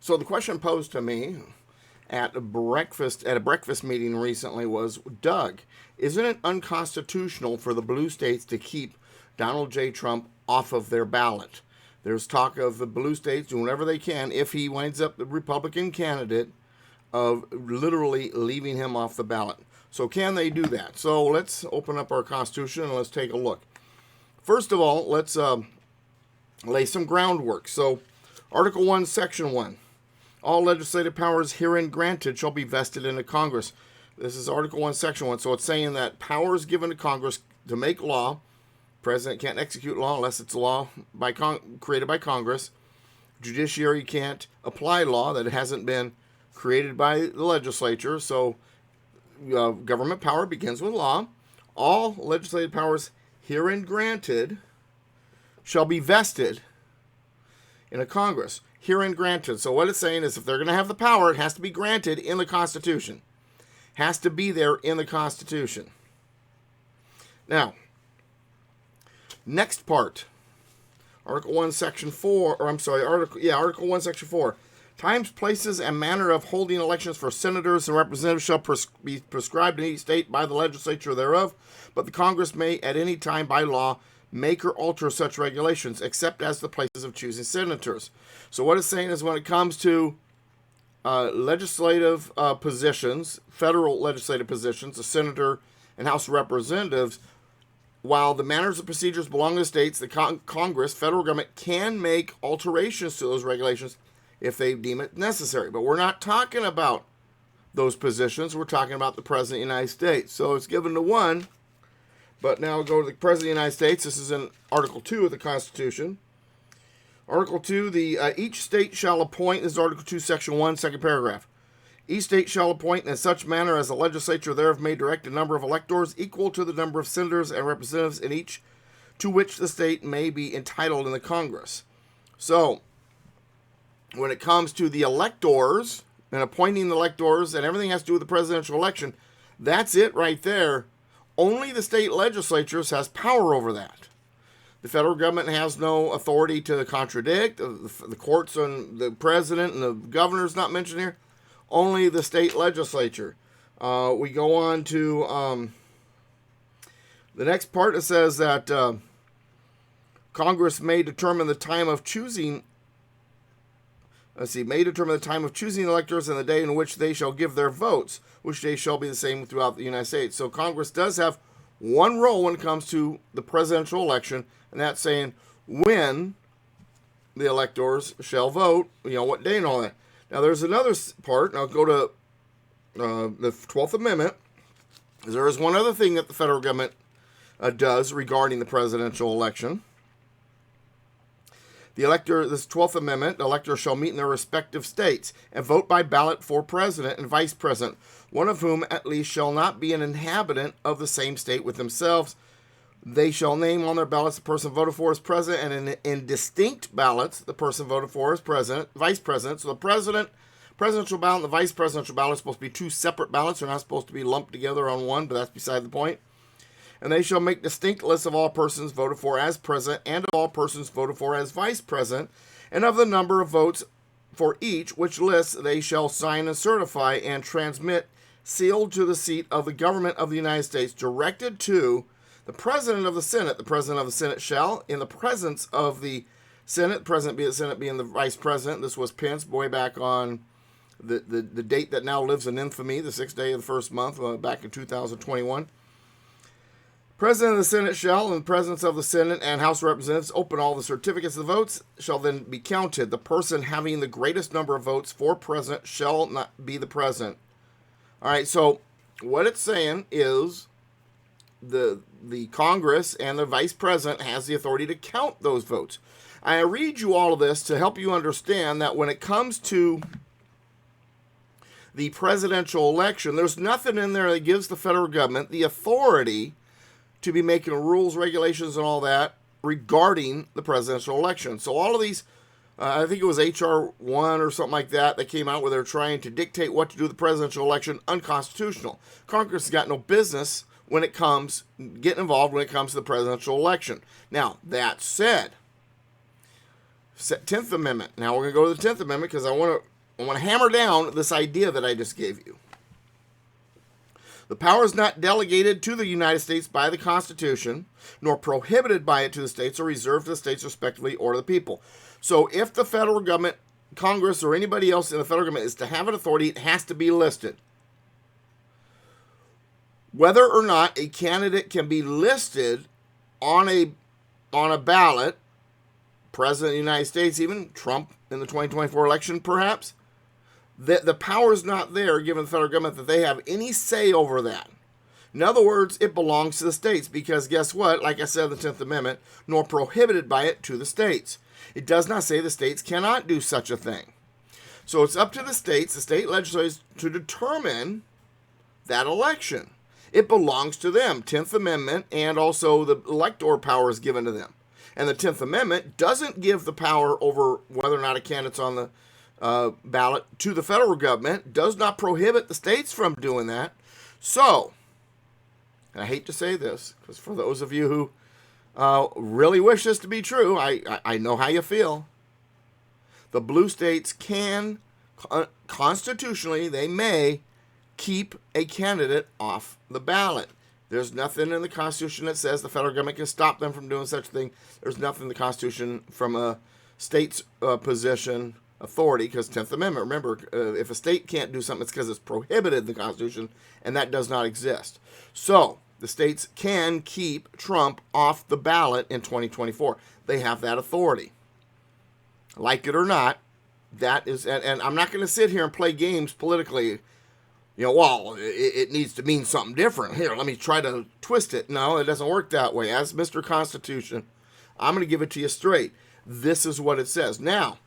So the question posed to me at a breakfast meeting recently was, Doug, isn't it unconstitutional for the blue states to keep Donald J. Trump off of their ballot? There's talk of the blue states doing whatever they can, if he winds up the Republican candidate, of literally leaving him off the ballot. So can they do that? So let's open up our Constitution and let's take a look. First of all, let's lay some groundwork. So Article 1, Section 1. All legislative powers herein granted shall be vested in the Congress. This is Article 1, Section 1. So it's saying that powers given to Congress to make law. President can't execute law unless it's a law created by Congress. Judiciary can't apply law that hasn't been created by the legislature. So government power begins with law. All legislative powers herein granted shall be vested in a Congress. Herein granted. So what it's saying is if they're going to have the power, it has to be granted in the Constitution. Has to be there in the Constitution. Now, next part. Article 1, Section 4, Article 1, Section 4. Times, places, and manner of holding elections for senators and representatives shall be prescribed in each state by the legislature thereof, but the Congress may at any time by law make or alter such regulations, except as the places of choosing senators. So what it's saying is when it comes to legislative positions, federal legislative positions, the senator and House of Representatives, while the manners and procedures belong to the states, the Congress, federal government, can make alterations to those regulations if they deem it necessary. But we're not talking about those positions. We're talking about the President of the United States. So it's given to one. But now we'll go to the President of the United States. This is in Article 2 of the Constitution. Article 2, each state shall appoint, this is Article 2, Section 1, second paragraph. Each state shall appoint in such manner as the legislature thereof may direct a number of electors equal to the number of senators and representatives in each to which the state may be entitled in the Congress. So, when it comes to the electors and appointing the electors and everything has to do with the presidential election, that's it right there. Only the state legislatures has power over that. The federal government has no authority to contradict. The courts and the president and the governor's not mentioned here. Only the state legislature. We go on to the next part. It says that Congress may determine the time of choosing. May determine the time of choosing electors and the day in which they shall give their votes, which day shall be the same throughout the United States. So Congress does have one role when it comes to the presidential election, and that's saying when the electors shall vote, what day and all that. Now, there's another part, and I'll go to the 12th Amendment. There is one other thing that the federal government does regarding the presidential election. This 12th Amendment, the electors shall meet in their respective states and vote by ballot for president and vice president, one of whom at least shall not be an inhabitant of the same state with themselves. They shall name on their ballots the person voted for as president, and in distinct ballots, the person voted for as vice president. So the presidential ballot and the vice presidential ballot are supposed to be two separate ballots. They're not supposed to be lumped together on one, but that's beside the point. And they shall make distinct lists of all persons voted for as president and of all persons voted for as vice president, and of the number of votes for each, which lists they shall sign and certify and transmit sealed to the seat of the government of the United States, directed to the President of the Senate. The President of the Senate shall, in the presence of the Senate, the Senate being the Vice President, this was Pence way back on the date that now lives in infamy, the 6th day of the first month, back in 2021. President of the Senate shall, in the presence of the Senate and House of Representatives, open all the certificates of the votes, shall then be counted. The person having the greatest number of votes for president shall not be the president. All right, so what it's saying is the Congress and the vice president has the authority to count those votes. I read you all of this to help you understand that when it comes to the presidential election, there's nothing in there that gives the federal government the authority to be making rules, regulations, and all that regarding the presidential election. So all of these, I think it was H.R. 1 or something like that came out where they're trying to dictate what to do with the presidential election, unconstitutional. Congress has got no business when it comes, getting involved when it comes to the presidential election. Now, that said, 10th Amendment. Now we're going to go to the 10th Amendment because I want to I want to hammer down this idea that I just gave you. The power is not delegated to the United States by the Constitution, nor prohibited by it to the states or reserved to the states respectively or to the people. So if the federal government, Congress, or anybody else in the federal government is to have an authority, it has to be listed. Whether or not a candidate can be listed on a ballot, President of the United States, even Trump in the 2024 election perhaps, the power is not there given the federal government that they have any say over that. In other words, it belongs to the states because guess what? Like I said in the 10th Amendment, nor prohibited by it to the states. It does not say the states cannot do such a thing. So it's up to the states, the state legislatures, to determine that election. It belongs to them, 10th Amendment, and also the elector power is given to them. And the 10th Amendment doesn't give the power over whether or not a candidate's on the ballot to the federal government, does not prohibit the states from doing that. So, and I hate to say this, because for those of you who really wish this to be true, I know how you feel. The blue states can, constitutionally, they may keep a candidate off the ballot. There's nothing in the Constitution that says the federal government can stop them from doing such a thing. There's nothing in the Constitution from a state's position authority, because 10th Amendment, remember, if a state can't do something, it's because it's prohibited in the Constitution, and that does not exist. So, the states can keep Trump off the ballot in 2024. They have that authority. Like it or not, that is, and I'm not going to sit here and play games politically, well, it needs to mean something different. Here, let me try to twist it. No, it doesn't work that way. As Mr. Constitution, I'm going to give it to you straight. This is what it says. Now,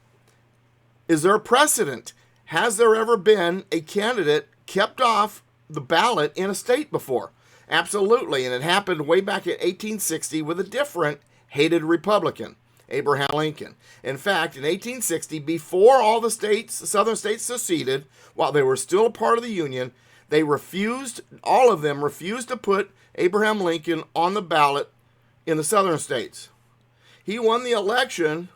is there a precedent? Has there ever been a candidate kept off the ballot in a state before? Absolutely, and it happened way back in 1860 with a different hated Republican, Abraham Lincoln. In fact, in 1860, before all the states, southern states seceded, while they were still a part of the Union, they refused, all of them refused to put Abraham Lincoln on the ballot in the southern states. He won the election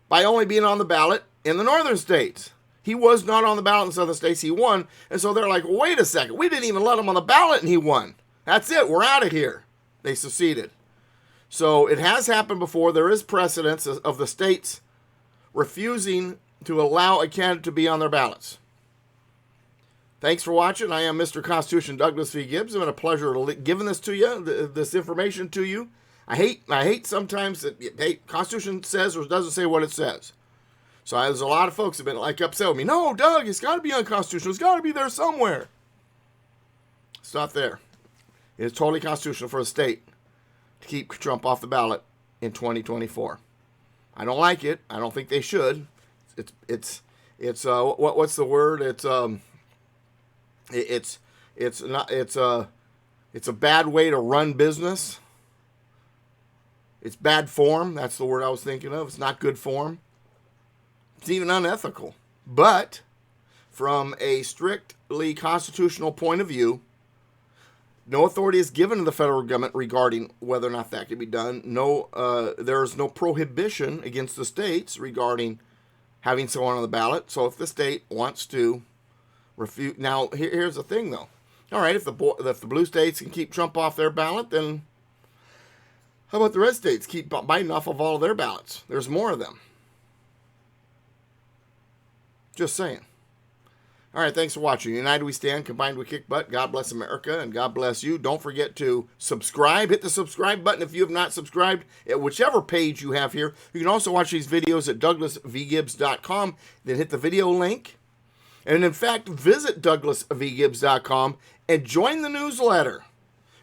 by only being on the ballot in the northern states. He was not on the ballot in the southern states. He won. And so they're like, wait a second. We didn't even let him on the ballot and he won. That's it. We're out of here. They seceded. So it has happened before. There is precedence of the states refusing to allow a candidate to be on their ballots. Thanks for watching. I am Mr. Constitution Douglas V. Gibbs. It's been a pleasure giving this to you, this information to you. I hate sometimes that, Constitution says or doesn't say what it says. So there's a lot of folks that have been like upset with me. No, Doug, it's got to be unconstitutional. It's got to be there somewhere. It's not there. It's totally constitutional for a state to keep Trump off the ballot in 2024. I don't like it. I don't think they should. It's what's the word? It's a bad way to run business. It's bad form. That's the word I was thinking of. It's not good form. It's even unethical. But from a strictly constitutional point of view, no authority is given to the federal government regarding whether or not that can be done. There is no prohibition against the states regarding having someone on the ballot. So if the state wants to refute, now here's the thing though. All right, if the blue states can keep Trump off their ballot, then how about the red states keep biting off of all of their ballots? There's more of them. Just saying. All right, thanks for watching. United we stand, combined we kick butt. God bless America, and God bless you. Don't forget to subscribe. Hit the subscribe button if you have not subscribed at whichever page you have here. You can also watch these videos at douglasvgibbs.com. Then hit the video link. And in fact, visit douglasvgibbs.com and join the newsletter.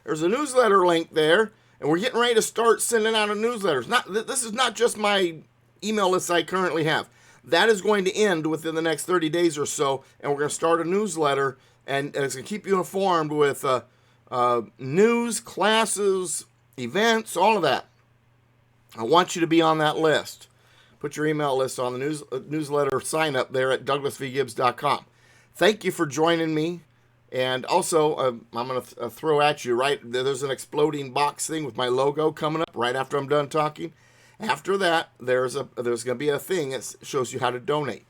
There's a newsletter link there, and we're getting ready to start sending out a newsletter. This is not just my email list I currently have. That is going to end within the next 30 days or so, and we're going to start a newsletter, and it's going to keep you informed with news, classes, events, all of that. I want you to be on that list. Put your email list on the newsletter sign up there at douglasvgibbs.com. Thank you for joining me. And also, I'm going to throw at you, right, there's an exploding box thing with my logo coming up right after I'm done talking. After that, there's going to be a thing that shows you how to donate.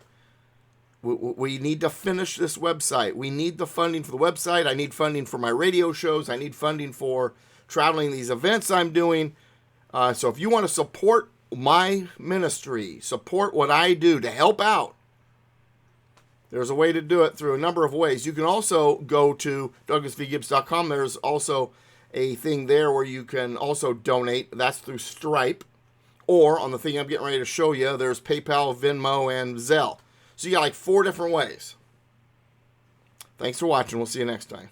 We need to finish this website. We need the funding for the website. I need funding for my radio shows. I need funding for traveling these events I'm doing. So if you want to support my ministry, support what I do to help out, there's a way to do it through a number of ways. You can also go to douglasvgibbs.com. There's also a thing there where you can also donate. That's through Stripe. Or on the thing I'm getting ready to show you, there's PayPal, Venmo, and Zelle. So you got like 4 different ways. Thanks for watching. We'll see you next time.